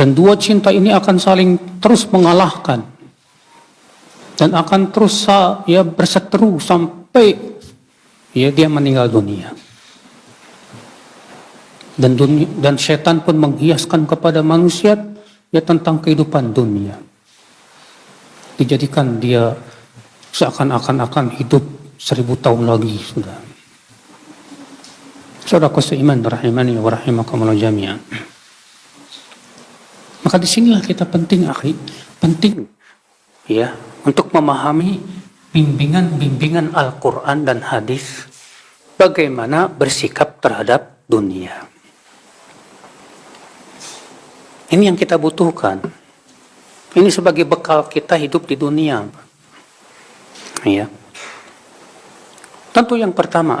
Dan dua cinta ini akan saling terus mengalahkan. Dan akan terus berseteru sampai dia meninggal dunia. Dan setan pun menghiaskan kepada manusia tentang kehidupan dunia. Dijadikan dia seakan-akan akan hidup 1000 tahun lagi sudah. Saudaraku seiman rahimani wa rahimakumullah jami'an. Maka disinilah kita penting untuk memahami bimbingan Al-Quran dan hadis bagaimana bersikap terhadap dunia. Ini yang kita butuhkan. Ini sebagai bekal kita hidup di dunia. Ya. Tentu yang pertama,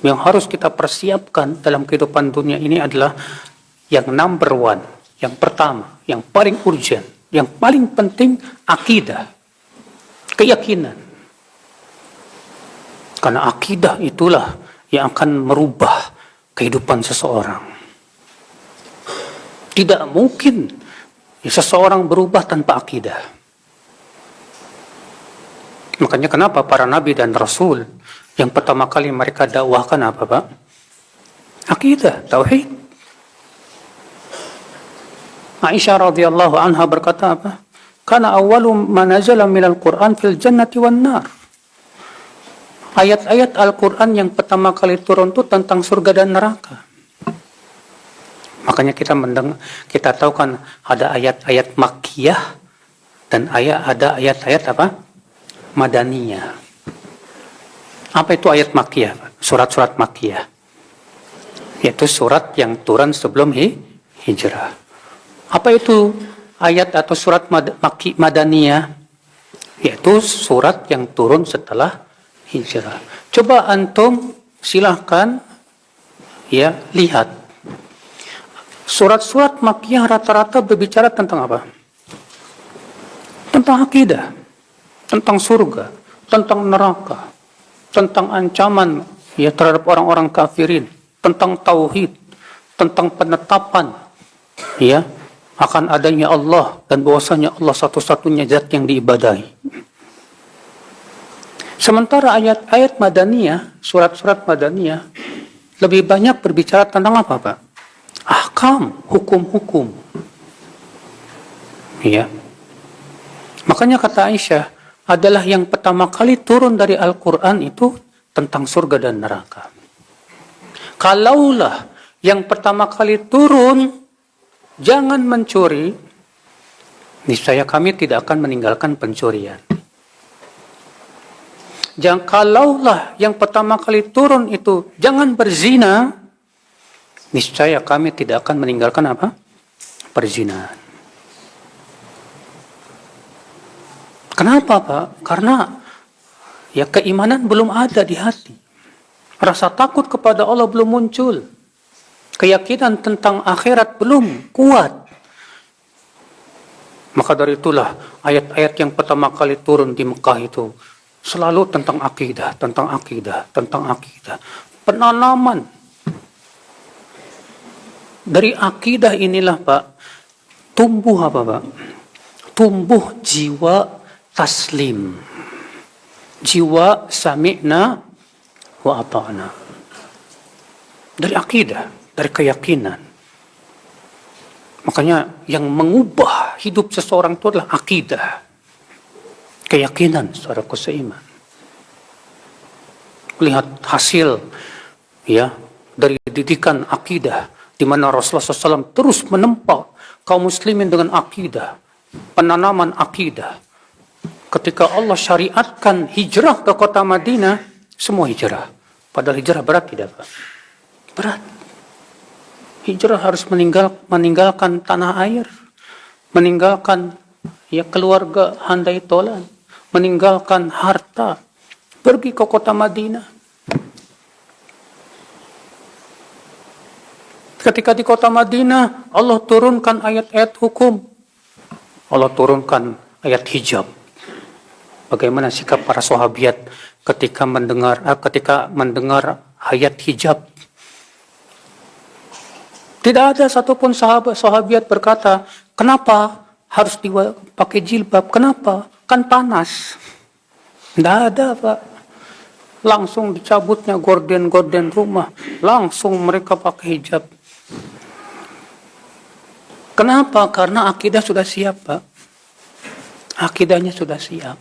yang harus kita persiapkan dalam kehidupan dunia ini adalah yang number one, yang pertama, yang paling urgent, yang paling penting, akidah, keyakinan. Karena akidah itulah yang akan merubah kehidupan seseorang. Tidak mungkin seseorang berubah tanpa akidah. Makanya kenapa para nabi dan rasul yang pertama kali mereka dakwahkan apa, Pak? Akidah, tauhid. Aisyah radhiyallahu anha berkata apa? Kana awwalu ma nazala minal Qur'an fil jannati wan nar. Ayat-ayat Al-Qur'an yang pertama kali turun itu tentang surga dan neraka. Makanya kita tahu kan ada ayat-ayat makkiyah dan ada ayat-ayat apa? Madaniyah. Apa itu ayat makkiyah? Surat-surat makkiyah. Yaitu surat yang turun sebelum hijrah. Apa itu ayat atau surat madaniyah? Yaitu surat yang turun setelah hijrah. Coba antum silahkan lihat. Surat-surat makkiyah rata-rata berbicara tentang apa? Tentang akidah, tentang surga, tentang neraka, tentang ancaman terhadap orang-orang kafirin, tentang tauhid, tentang penetapan akan adanya Allah dan bahwasanya Allah satu-satunya zat yang diibadahi. Sementara ayat-ayat madaniyah, surat-surat madaniyah lebih banyak berbicara tentang apa, Pak? Ahkam, hukum-hukum. Makanya kata Aisyah, adalah yang pertama kali turun dari Al-Quran itu tentang surga dan neraka. Kalaulah yang pertama kali turun, jangan mencuri, niscaya kami tidak akan meninggalkan pencurian. Kalaulah yang pertama kali turun itu, jangan berzina, niscaya kami tidak akan meninggalkan apa? Perzinahan. Kenapa, Pak? Karena keimanan belum ada di hati. Rasa takut kepada Allah belum muncul. Keyakinan tentang akhirat belum kuat. Maka dari itulah ayat-ayat yang pertama kali turun di Mekah itu selalu tentang akidah, tentang akidah, tentang akidah. Penanaman dari akidah inilah, Pak, tumbuh apa, Pak? Tumbuh jiwa taslim. Jiwa sami'na wa ata'na. Dari akidah, dari keyakinan. Makanya yang mengubah hidup seseorang itu adalah akidah. Keyakinan, saudaraku seiman. Lihat hasil dari didikan akidah, di mana Rasulullah SAW terus menempa kaum muslimin dengan akidah, penanaman akidah. Ketika Allah syariatkan hijrah ke kota Madinah, semua hijrah. Padahal hijrah berat tidak, Pak? Berat. Hijrah harus meninggalkan tanah air, meninggalkan keluarga handai tolan, meninggalkan harta, pergi ke kota Madinah. Ketika di kota Madinah, Allah turunkan ayat-ayat hukum. Allah turunkan ayat hijab. Bagaimana sikap para sahabiat ketika mendengar ayat hijab? Tidak ada satupun sahabiat berkata, kenapa harus pakai jilbab? Kenapa? Kan panas. Tidak ada, Pak. Langsung dicabutnya gorden-gorden rumah. Langsung mereka pakai hijab. Kenapa? Karena akidah sudah siap, Pak. Akidahnya sudah siap.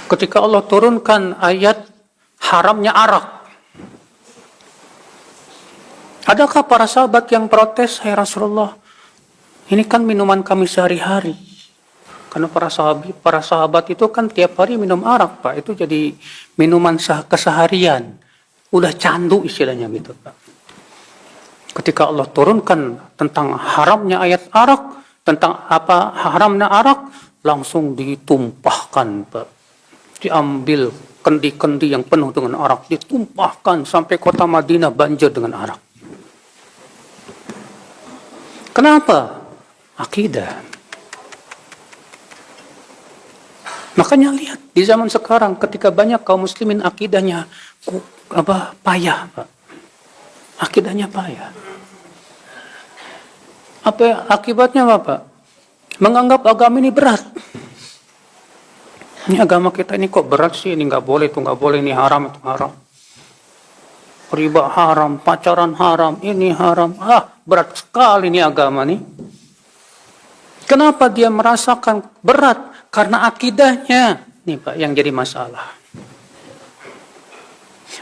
Ketika Allah turunkan ayat haramnya arak, adakah para sahabat yang protes, "Hai Rasulullah, ini kan minuman kami sehari-hari." Karena para sahabat itu kan tiap hari minum arak, Pak. Itu jadi minuman keseharian. Udah candu istilahnya gitu, Pak. Ketika Allah turunkan tentang haramnya ayat arak, tentang apa haramnya arak, langsung ditumpahkan, Pak. Diambil kendi-kendi yang penuh dengan arak, ditumpahkan sampai kota Madinah banjir dengan arak. Kenapa? Akidah. Makanya lihat di zaman sekarang ketika banyak kaum muslimin akidahnya payah, Pak. Akidahnya payah. Apa akibatnya, Pak? Menganggap agama ini berat. Ini agama kita ini kok berat sih, ini nggak boleh, itu nggak boleh, ini haram, itu haram. Riba haram, pacaran haram, ini haram. Berat sekali ini agama nih. Kenapa dia merasakan berat? Karena akidahnya. Nih Pak, yang jadi masalah.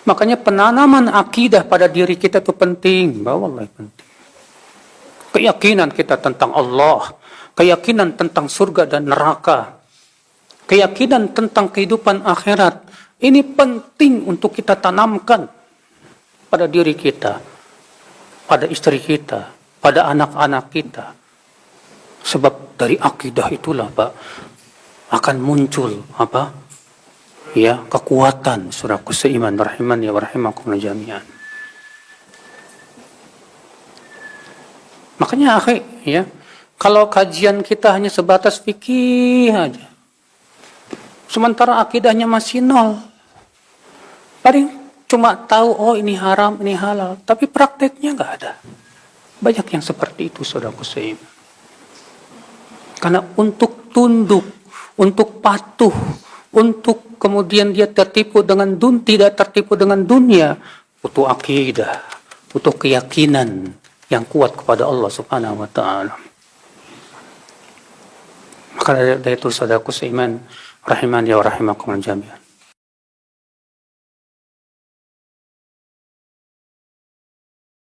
Makanya penanaman akidah pada diri kita itu penting. Wallahi penting. Keyakinan kita tentang Allah. Keyakinan tentang surga dan neraka. Keyakinan tentang kehidupan akhirat. Ini penting untuk kita tanamkan pada diri kita, pada istri kita, pada anak-anak kita. Sebab dari akidah itulah, Pak, akan muncul kekuatan. Saudaraku seiman, rahimani wa rahimakumullah jami'an. Makanya kalau kajian kita hanya sebatas fikih aja, sementara akidahnya masih nol, paling cuma tahu ini haram, ini halal, tapi prakteknya nggak ada. Banyak yang seperti itu, saudaraku seiman. Karena untuk tunduk, untuk patuh, untuk kemudian dia tidak tertipu dengan dunia, butuh akidah, butuh keyakinan yang kuat kepada Allah Subhanahu wa taala. Maka dari itu saudaraku seiman, rahimani wa rahimakumullah jami'an.